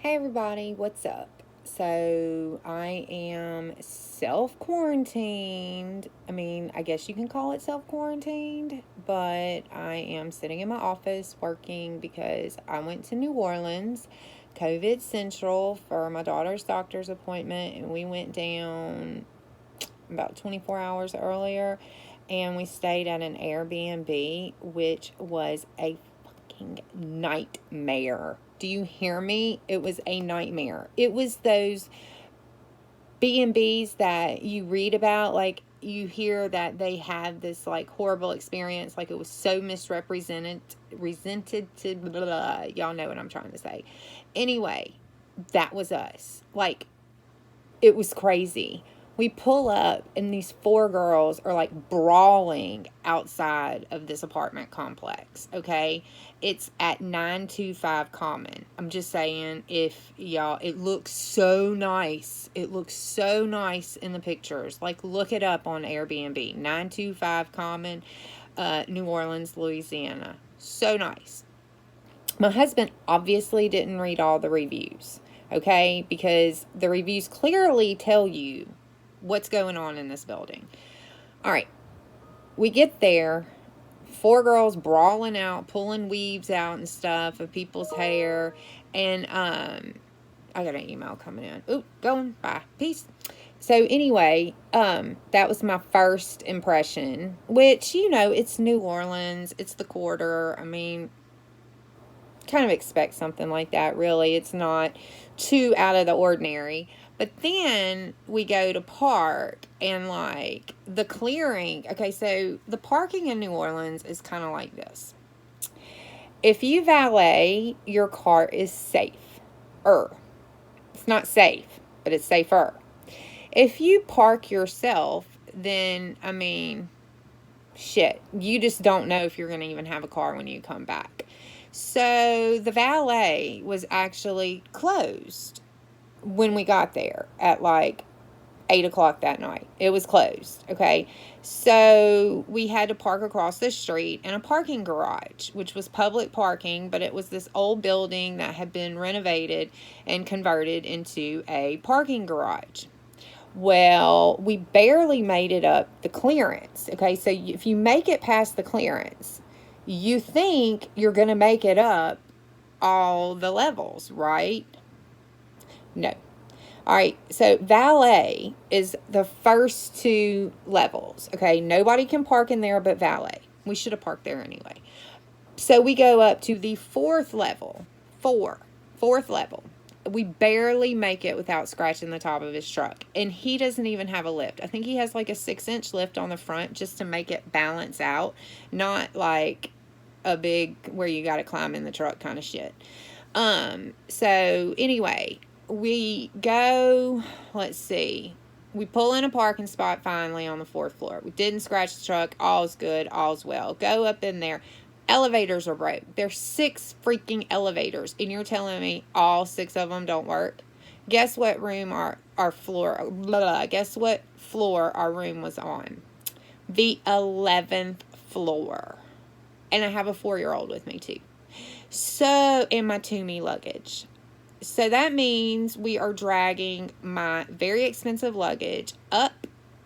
Hey everybody, what's up? So I am self-quarantined. I guess you can call it self-quarantined, but I am sitting in my office working because I went to New Orleans, COVID Central, for my daughter's doctor's appointment, and we went down about 24 hours earlier, and we stayed at an Airbnb, which was a fucking nightmare. Do you hear me? It was a nightmare. It was those B&Bs that you read about, like you hear that they had this like horrible experience, like it was so resented to blah, blah, blah. Y'all know what I'm trying to say. Anyway, that was us. Like, it was crazy. We pull up, and these four girls are like brawling outside of this apartment complex. Okay, it's at 925 Common. I'm just saying, if y'all, it looks so nice. It looks so nice in the pictures. Like, look it up on Airbnb. 925 Common, New Orleans, Louisiana. So nice. My husband obviously didn't read all the reviews, okay? Because the reviews clearly tell you what's going on in this building. All right, we get there, four girls brawling out, pulling weaves out and stuff of people's hair, and I got an email coming in. Oop, going, bye, peace. So anyway, that was my first impression, which, it's New Orleans, it's the quarter. Kind of expect something like that, really. It's not too out of the ordinary. But then we go to park, and like the clearing. Okay, so the parking in New Orleans is kind of like this. If you valet, your car is safe. It's not safe, but it's safer. If you park yourself, then shit, you just don't know if you're going to even have a car when you come back. So the valet was actually closed when we got there at like 8 o'clock that night. It was closed, okay? So we had to park across the street in a parking garage, which was public parking, but it was this old building that had been renovated and converted into a parking garage. Well, we barely made it up the clearance, okay? So if you make it past the clearance, you think you're going to make it up all the levels, right? No. All right, so valet is the first two levels, okay? Nobody can park in there but valet. We should have parked there anyway. So we go up to the fourth level. Fourth level. We barely make it without scratching the top of his truck. And he doesn't even have a lift. I think he has like a 6-inch lift on the front just to make it balance out. Not like a big where you got to climb in the truck kind of shit. So anyway, we go, let's see. We pull in a parking spot finally on the 4th floor. We didn't scratch the truck. All's good. All's well. Go up in there. Elevators are broke. There's 6 freaking elevators, and you're telling me all 6 of them don't work? Guess what room our floor, guess what floor our room was on? The 11th floor. And I have a 4-year-old with me too. So, in my Toomey luggage. So that means we are dragging my very expensive luggage up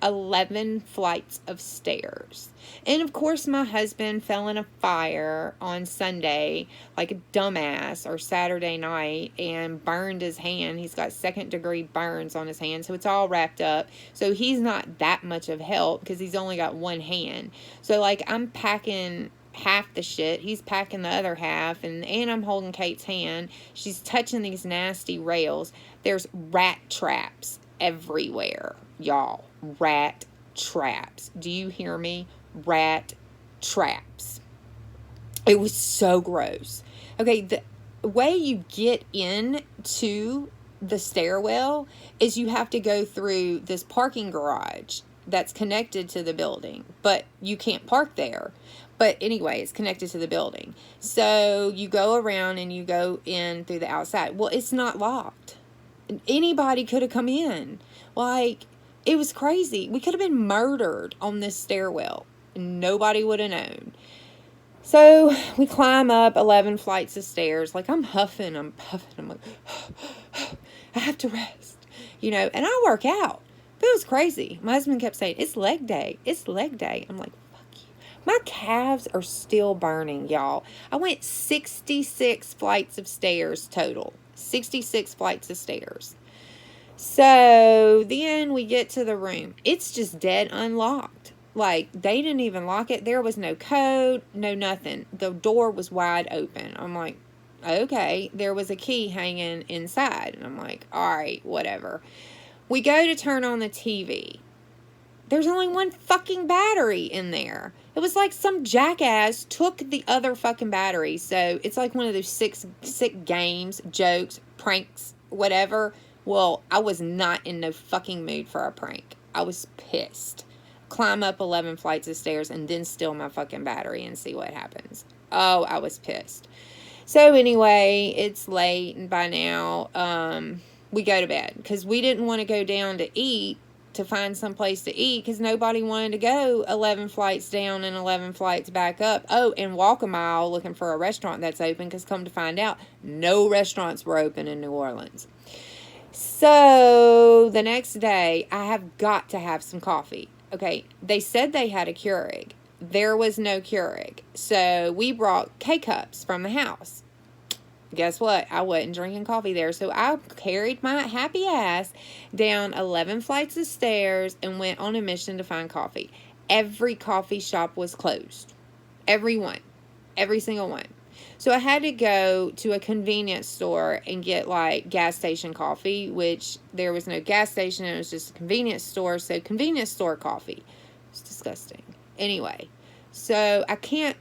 11 flights of stairs. And of course, my husband fell in a fire on Sunday like a dumbass, or Saturday night, and burned his hand. He's got 2nd-degree burns on his hand, so it's all wrapped up. So he's not that much of help because he's only got one hand. So like, I'm packing half the shit, he's packing the other half, and I'm holding Kate's hand. She's touching these nasty rails. There's rat traps everywhere, y'all. Rat traps. Do you hear me? Rat traps. It was so gross. Okay, the way you get into the stairwell is you have to go through this parking garage that's connected to the building, but you can't park there. But anyway, it's connected to the building. So you go around and you go in through the outside. Well, it's not locked. Anybody could have come in. Like, it was crazy. We could have been murdered on this stairwell. Nobody would have known. So we climb up 11 flights of stairs. Like, I'm huffing, I'm puffing. I'm like, I have to rest, and I work out. But it was crazy. My husband kept saying, it's leg day. It's leg day. I'm like, fuck you. My calves are still burning, y'all. I went 66 flights of stairs total. 66 flights of stairs. So then we get to the room. It's just dead unlocked. Like, they didn't even lock it. There was no code, no nothing. The door was wide open. I'm like, okay. There was a key hanging inside. And I'm like, all right, whatever. We go to turn on the TV. There's only one fucking battery in there. It was like some jackass took the other fucking battery. So it's like one of those sick games, jokes, pranks, whatever. Well, I was not in no fucking mood for a prank. I was pissed. Climb up 11 flights of stairs and then steal my fucking battery and see what happens. Oh, I was pissed. So anyway, it's late, and by now, we go to bed because we didn't want to go down to eat, to find some place to eat, because nobody wanted to go 11 flights down and 11 flights back up. Oh, and walk a mile looking for a restaurant that's open, because come to find out, no restaurants were open in New Orleans. So the next day, I have got to have some coffee. Okay, they said they had a Keurig. There was no Keurig. So we brought K-Cups from the house. Guess what? I wasn't drinking coffee there. So I carried my happy ass down 11 flights of stairs and went on a mission to find coffee. Every coffee shop was closed. Every one. Every single one. So I had to go to a convenience store and get like gas station coffee, which there was no gas station. It was just a convenience store. So convenience store coffee. It's disgusting. Anyway, so I can't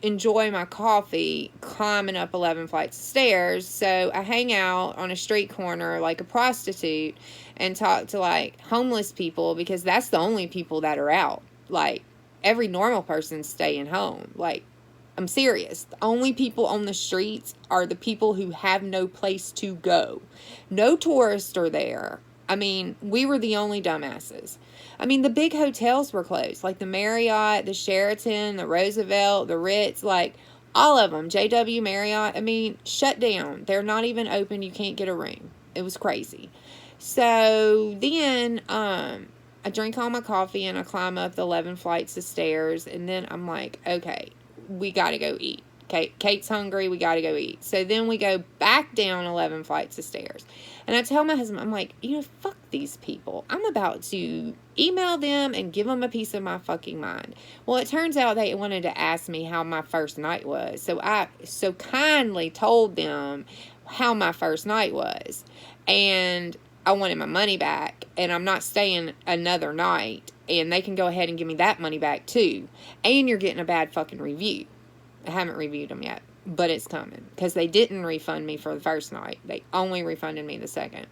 enjoy my coffee climbing up 11 flights of stairs. So I hang out on a street corner like a prostitute and talk to like homeless people, because that's the only people that are out. Like, every normal person's staying home. Like, I'm serious. The only people on the streets are the people who have no place to go. No tourists are there. I mean, we were the only dumbasses. I mean, the big hotels were closed. Like the Marriott, the Sheraton, the Roosevelt, the Ritz. Like, all of them. JW Marriott. I mean, shut down. They're not even open. You can't get a room. It was crazy. So then, I drink all my coffee and I climb up the 11 flights of stairs. And then I'm like, okay, we got to go eat. Kate's hungry. We got to go eat. So then we go back down 11 flights of stairs. And I tell my husband, I'm like, fuck these people. I'm about to email them and give them a piece of my fucking mind. Well, it turns out they wanted to ask me how my first night was. So I so kindly told them how my first night was. And I wanted my money back. And I'm not staying another night. And they can go ahead and give me that money back too. And you're getting a bad fucking review. I haven't reviewed them yet, but it's coming, because they didn't refund me for the first night. They only refunded me the second.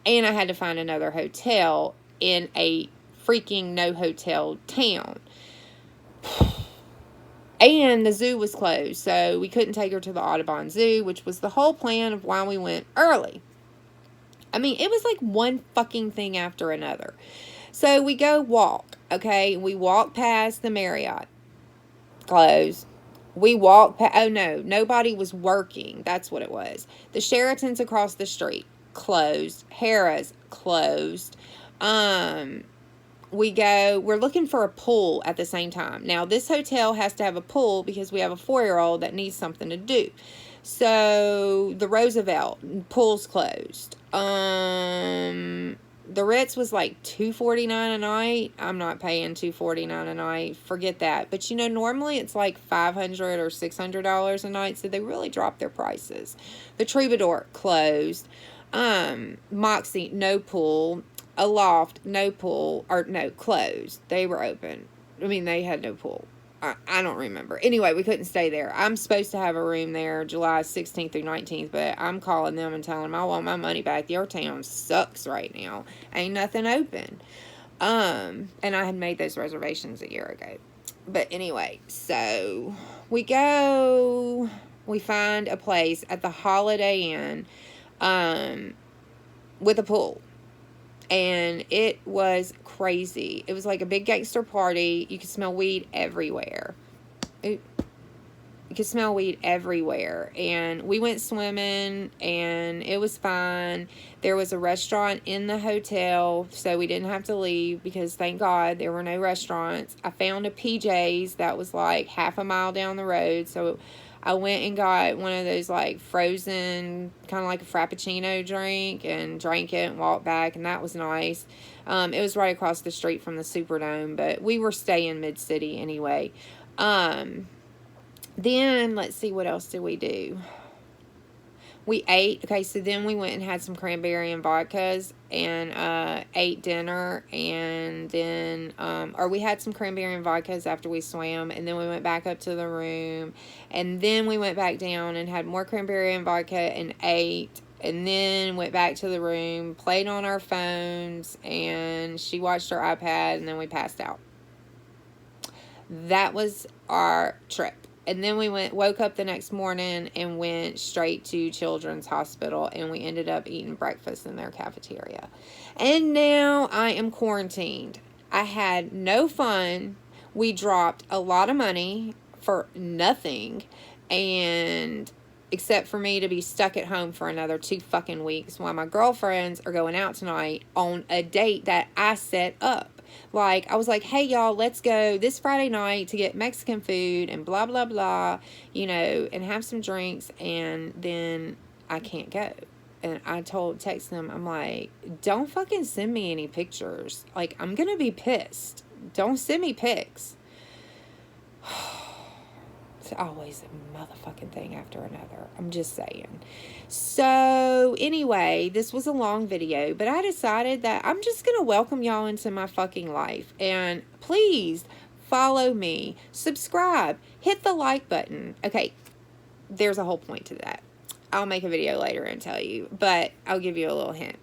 And I had to find another hotel in a freaking no hotel town. And the zoo was closed, so we couldn't take her to the Audubon Zoo, which was the whole plan of why we went early. I mean, it was like one fucking thing after another. So we go walk, okay? We walk past the Marriott. Closed. We walked past, oh no, nobody was working. That's what it was. The Sheraton's across the street. Closed. Harrah's closed. We're looking for a pool at the same time. Now, this hotel has to have a pool because we have a 4-year-old that needs something to do. So, the Roosevelt, pool's closed. The Ritz was like $249 a night. I'm not paying $249 a night. Forget that. But normally it's like $500 or $600 a night. So they really dropped their prices. The Troubadour closed. Moxie, no pool. Aloft, no pool. Or no, closed. They were open. I mean, they had no pool. I don't remember. Anyway, we couldn't stay there. I'm supposed to have a room there July 16th through 19th, but I'm calling them and telling them I want my money back. Your town sucks right now. Ain't nothing open. And I had made those reservations a year ago. But anyway, so we find a place at the Holiday Inn with a pool. And it was crazy. It was like a big gangster party. You could smell weed everywhere. Ooh. You could smell weed everywhere. And we went swimming, and it was fine. There was a restaurant in the hotel, so we didn't have to leave because, thank God, there were no restaurants. I found a PJ's that was like half a mile down the road, so I went and got one of those like frozen, kind of like a Frappuccino drink, and drank it and walked back, and that was nice. It was right across the street from the Superdome, but we were staying mid-city anyway. Then, let's see, what else did we do? We ate. Okay, so then we went and had some cranberry and vodkas and ate dinner. And then, or we had some cranberry and vodkas after we swam. And then we went back up to the room. And then we went back down and had more cranberry and vodka and ate. And then went back to the room, played on our phones, and she watched her iPad, and then we passed out. That was our trip. And then we woke up the next morning and went straight to Children's Hospital, and we ended up eating breakfast in their cafeteria. And now I am quarantined. I had no fun. We dropped a lot of money for nothing, and except for me to be stuck at home for another 2 fucking weeks while my girlfriends are going out tonight on a date that I set up. Like, I was like, hey, y'all, let's go this Friday night to get Mexican food and blah, blah, blah, you know, and have some drinks, and then I can't go. And I text them, I'm like, don't fucking send me any pictures. Like, I'm going to be pissed. Don't send me pics. It's always a motherfucking thing after another. I'm just saying. So, anyway, this was a long video, but I decided that I'm just going to welcome y'all into my fucking life. And please follow me, subscribe, hit the like button. Okay, there's a whole point to that. I'll make a video later and tell you, but I'll give you a little hint.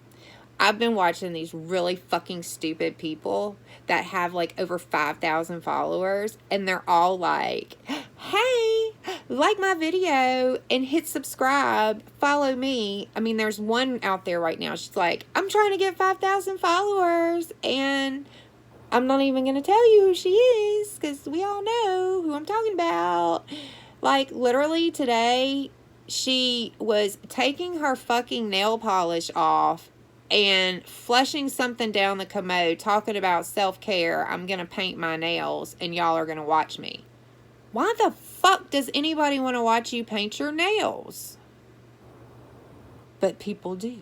I've been watching these really fucking stupid people that have like over 5,000 followers, and they're all like, hey, like my video and hit subscribe, follow me. I mean, there's one out there right now. She's like, I'm trying to get 5,000 followers, and I'm not even going to tell you who she is because we all know who I'm talking about. Like, literally today, she was taking her fucking nail polish off and flushing something down the commode, talking about self-care. I'm going to paint my nails, and y'all are going to watch me. Why the fuck does anybody want to watch you paint your nails? But people do.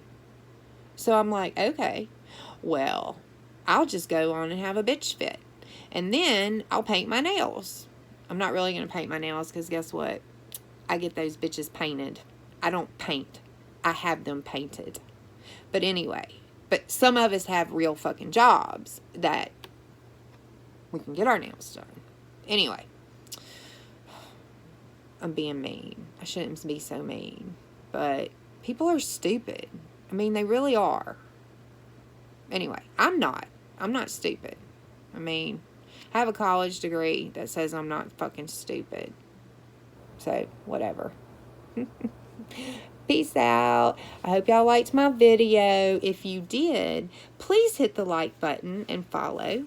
So I'm like, okay, well, I'll just go on and have a bitch fit. And then I'll paint my nails. I'm not really going to paint my nails because guess what? I get those bitches painted. I don't paint. I have them painted. But anyway, but some of us have real fucking jobs that we can get our nails done. Anyway, I'm being mean. I shouldn't be so mean. But people are stupid. I mean, they really are. Anyway, I'm not. I'm not stupid. I mean, I have a college degree that says I'm not fucking stupid. So, whatever. Peace out. I hope y'all liked my video. If you did, please hit the like button and follow.